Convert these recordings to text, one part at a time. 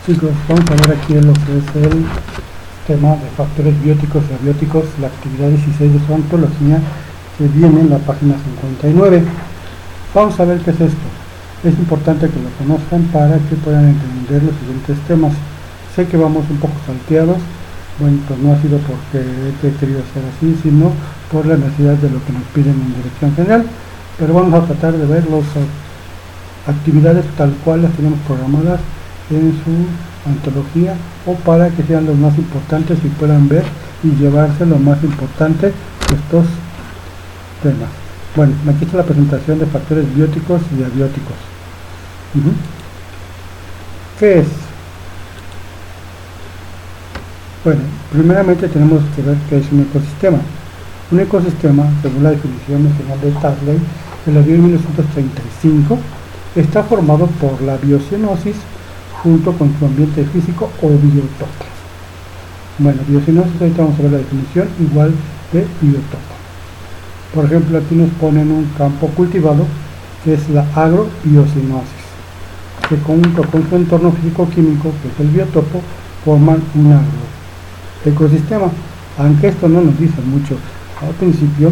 Chicos, vamos a ver aquí lo que es el tema de factores bióticos y abióticos, la actividad 16 de su antología, que viene en la página 59. Vamos a ver qué es esto. Es importante que lo conozcan para que puedan entender los siguientes temas. Sé que vamos un poco salteados, bueno, pues no ha sido porque he querido hacer así, sino por la necesidad de lo que nos piden en dirección general, pero vamos a tratar de ver las actividades tal cual las tenemos programadas en su antología, o para que sean los más importantes y puedan ver y llevarse lo más importante de estos temas. Bueno, aquí está la presentación de factores bióticos y abióticos. ¿Qué es? Bueno, primeramente tenemos que ver qué es un ecosistema. Un ecosistema, según la definición nacional de Tasley, que la dio en 1935, está formado por la biocenosis junto con su ambiente físico o biotopo. Bueno, biocenosis, ahorita vamos a ver la definición igual de biotopo. Por ejemplo, aquí nos ponen un campo cultivado, que es la agrobiocenosis, que junto con su entorno físico-químico, que es el biotopo, forman un agroecosistema. Aunque esto no nos dice mucho al principio,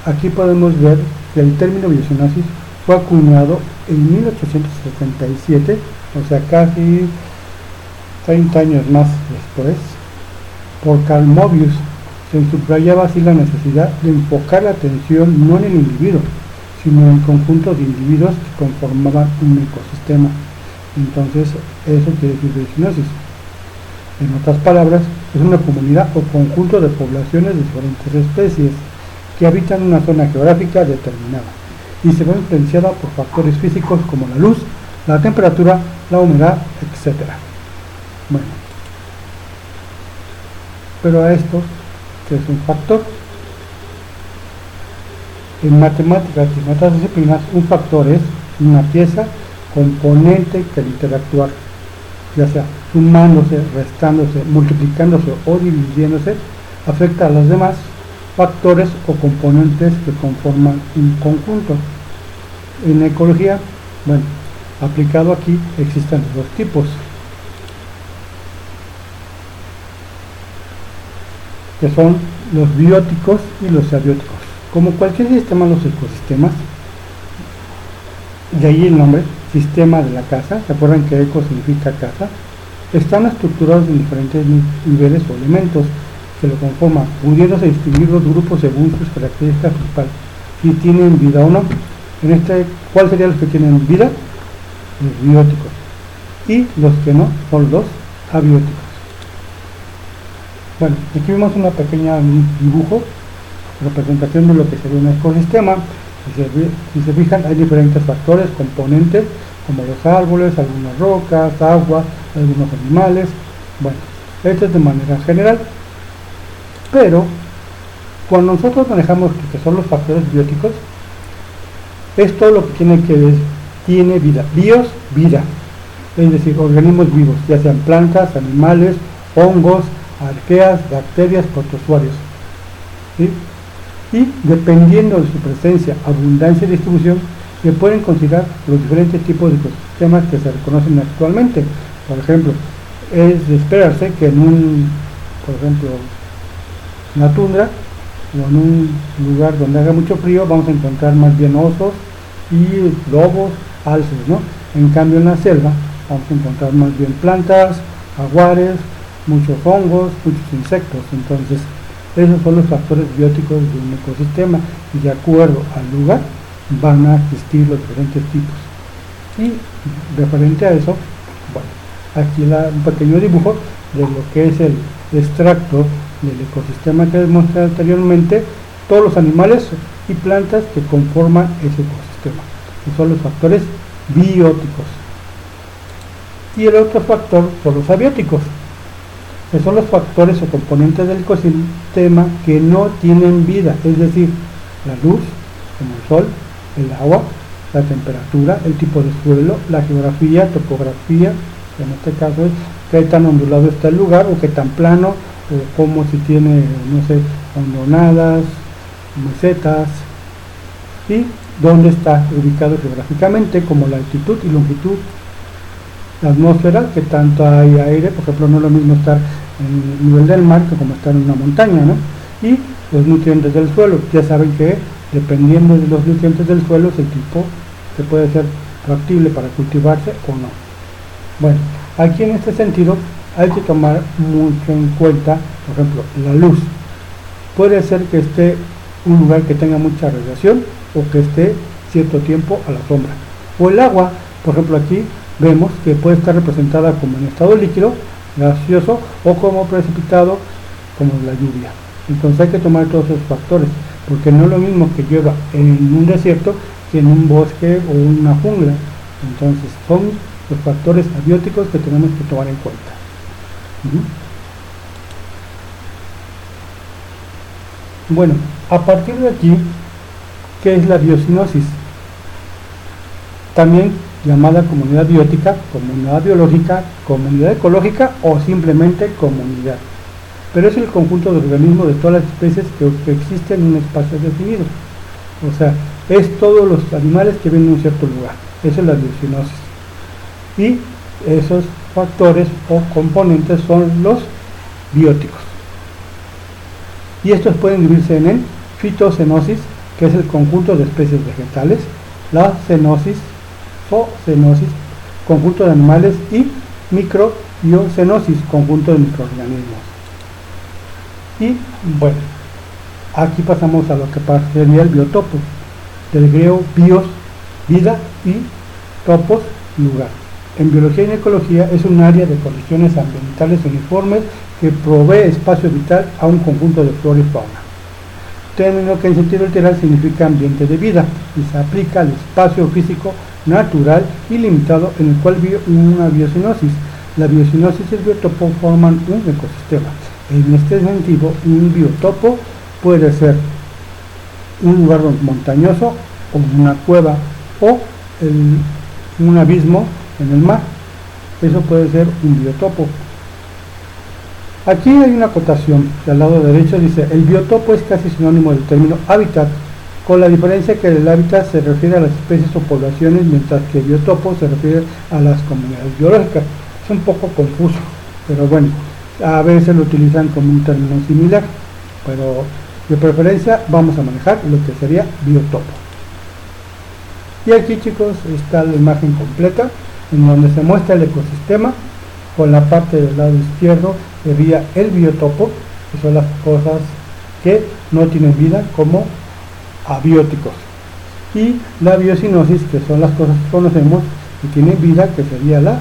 aquí podemos ver que el término biocenosis fue acuñado en 1877, o sea, casi 30 años más después, por Carl Moebius. Se subrayaba así la necesidad de enfocar la atención no en el individuo, sino en el conjunto de individuos que conformaban un ecosistema. Entonces, eso quiere decir biocenosis. En otras palabras, es una comunidad o conjunto de poblaciones de diferentes especies que habitan una zona geográfica determinada y se ve influenciada por factores físicos como la luz, la temperatura, la humedad, etc. Bueno, pero a esto, ¿qué es un factor? En matemáticas y en otras disciplinas, un factor es una pieza, componente que al interactuar, ya sea sumándose, restándose, multiplicándose o dividiéndose, afecta a los demás factores o componentes que conforman un conjunto. En ecología, bueno, aplicado aquí existen dos tipos, que son los bióticos y los abióticos. Como cualquier sistema, los ecosistemas, de ahí el nombre, sistema de la casa, ¿se acuerdan que eco significa casa? Están estructurados en diferentes niveles o elementos que lo conforman, pudiéndose distinguir los grupos según sus características principales, si tienen vida o no. En ¿cuáles serían los que tienen vida? Los bióticos. Y los que no son los abióticos. Bueno, aquí vemos una pequeña dibujo, representación de lo que sería un ecosistema. Si se fijan, hay diferentes factores, componentes, como los árboles, algunas rocas, agua, algunos animales. Bueno, esto es de manera general. Pero, cuando nosotros manejamos lo que son los factores bióticos, es todo lo que tiene vida. Bios, vida. Es decir, organismos vivos, ya sean plantas, animales, hongos, arqueas, bacterias, protozoarios. ¿Sí? Y dependiendo de su presencia, abundancia y distribución, se pueden considerar los diferentes tipos de ecosistemas que se reconocen actualmente. Por ejemplo, es de esperarse que en la tundra o en un lugar donde haga mucho frío vamos a encontrar más bien osos y lobos, alces, ¿no? En cambio, en la selva vamos a encontrar más bien plantas, jaguares, muchos hongos, muchos insectos. Entonces, esos son los factores bióticos de un ecosistema, y de acuerdo al lugar van a existir los diferentes tipos. Y referente a eso, bueno, aquí un pequeño dibujo de lo que es el extracto del ecosistema que demostré anteriormente, todos los animales y plantas que conforman ese ecosistema, que son los factores bióticos. Y el otro factor son los abióticos, que son los factores o componentes del ecosistema que no tienen vida, es decir, la luz, como el sol, el agua, la temperatura, el tipo de suelo, la geografía, topografía, que en este caso es qué tan ondulado está el lugar, o qué tan plano, o como si tiene, no sé, hondonadas, mesetas, y dónde está ubicado geográficamente, como la altitud y longitud. la atmósfera, que tanto hay aire, por ejemplo, no es lo mismo estar en el nivel del mar que como estar en una montaña, ¿no? Y los nutrientes del suelo, ya saben que dependiendo de los nutrientes del suelo, ese tipo se puede ser factible para cultivarse o no. Bueno, aquí en este sentido hay que tomar mucho en cuenta, por ejemplo, la luz. Puede ser que esté un lugar que tenga mucha radiación o que esté cierto tiempo a la sombra. O el agua, por ejemplo, aquí vemos que puede estar representada como en estado líquido, gaseoso o como precipitado, como la lluvia. Entonces hay que tomar todos esos factores, porque no es lo mismo que llueva en un desierto que en un bosque o una jungla. Entonces son los factores abióticos que tenemos que tomar en cuenta. Bueno, a partir de aquí, ¿qué es la biocenosis? También llamada comunidad biótica, comunidad biológica, comunidad ecológica o simplemente comunidad. Pero es el conjunto de organismos de todas las especies que existen en un espacio definido. O sea, es todos los animales que viven en un cierto lugar. Esa es la biocenosis. Y esos factores o componentes son los bióticos. Y estos pueden dividirse en fitocenosis, que es el conjunto de especies vegetales, la cenosis, zoocenosis, conjunto de animales, y microbiocenosis, conjunto de microorganismos. Y bueno, aquí pasamos a lo que sería el biotopo, del griego bios, vida, y topos, lugar. En biología y en ecología es un área de condiciones ambientales uniformes que provee espacio vital a un conjunto de flora y fauna. Término que en sentido literal significa ambiente de vida y se aplica al espacio físico natural y limitado en el cual vive una biocenosis. La biocenosis y el biotopo forman un ecosistema. En este sentido, un biotopo puede ser un lugar montañoso o una cueva o un abismo en el mar. Eso puede ser un biotopo. Aquí hay una acotación, al lado derecho dice: el biotopo es casi sinónimo del término hábitat, con la diferencia que el hábitat se refiere a las especies o poblaciones, mientras que el biotopo se refiere a las comunidades biológicas. Es un poco confuso, pero bueno, a veces lo utilizan como un término similar, pero de preferencia vamos a manejar lo que sería biotopo. Y aquí, chicos, está la imagen completa en donde se muestra el ecosistema. Con la parte del lado izquierdo sería el biotopo, que son las cosas que no tienen vida, como abióticos, y la biocenosis, que son las cosas que conocemos que tienen vida, que sería la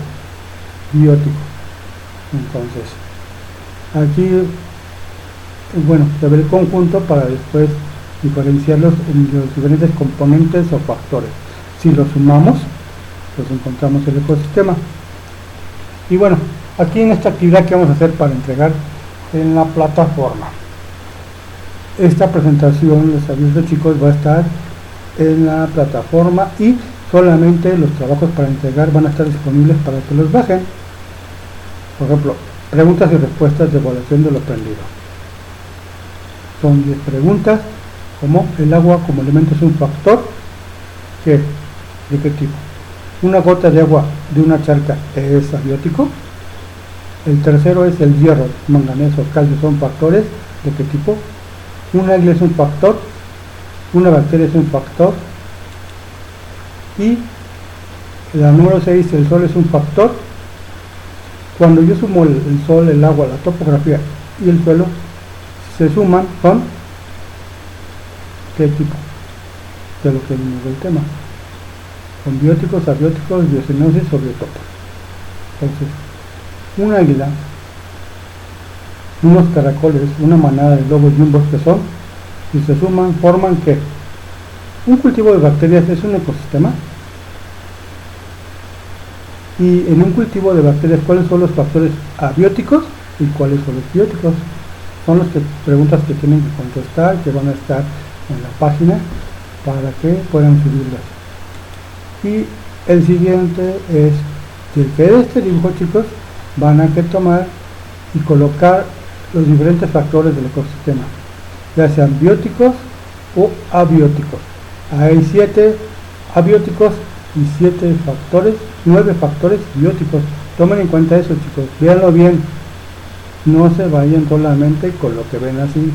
biótico. Entonces aquí, bueno, se ve el conjunto para después diferenciarlos en los diferentes componentes o factores. Si los sumamos, pues encontramos el ecosistema. Y bueno, aquí en esta actividad que vamos a hacer para entregar en la plataforma, esta presentación, los avisos, chicos, va a estar en la plataforma y solamente los trabajos para entregar van a estar disponibles para que los bajen. Por ejemplo, preguntas y respuestas de evaluación de lo aprendido. Son 10 preguntas, como el agua como elemento es un factor, ¿de qué tipo? Una gota de agua de una charca es abiótico. El tercero es el hierro, manganeso, calcio, son factores, ¿de qué tipo? Una águila es un factor, una bacteria es un factor, y la número 6, el sol es un factor. Cuando yo sumo el sol, el agua, la topografía y el suelo, se suman, son ¿qué tipo? De lo que vimos del tema. Son bióticos, abióticos, biocenosis o biotopos. Entonces, un águila, unos caracoles, una manada de lobos y un bosque son, si se suman, forman ¿qué? Un cultivo de bacterias es un ecosistema. Y en un cultivo de bacterias, ¿cuáles son los factores abióticos y cuáles son los bióticos? Son las preguntas que tienen que contestar, que van a estar en la página para que puedan subirlas. Y el siguiente es que de este dibujo, chicos, van a que tomar y colocar los diferentes factores del ecosistema, ya sean bióticos o abióticos. Hay 7 abióticos y 7 factores, 9 factores bióticos. Tomen en cuenta eso, chicos, véanlo bien, no se vayan solamente con lo que ven así.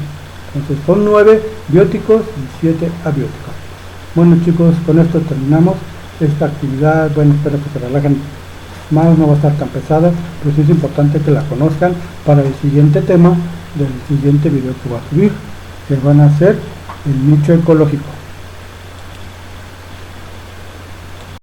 Entonces son 9 bióticos y 7 abióticos. Bueno, chicos, con esto terminamos esta actividad. Bueno, espero que se relajen más, no va a estar tan pesada, pero sí es importante que la conozcan para el siguiente tema del siguiente video que voy a subir, que van a ser el nicho ecológico.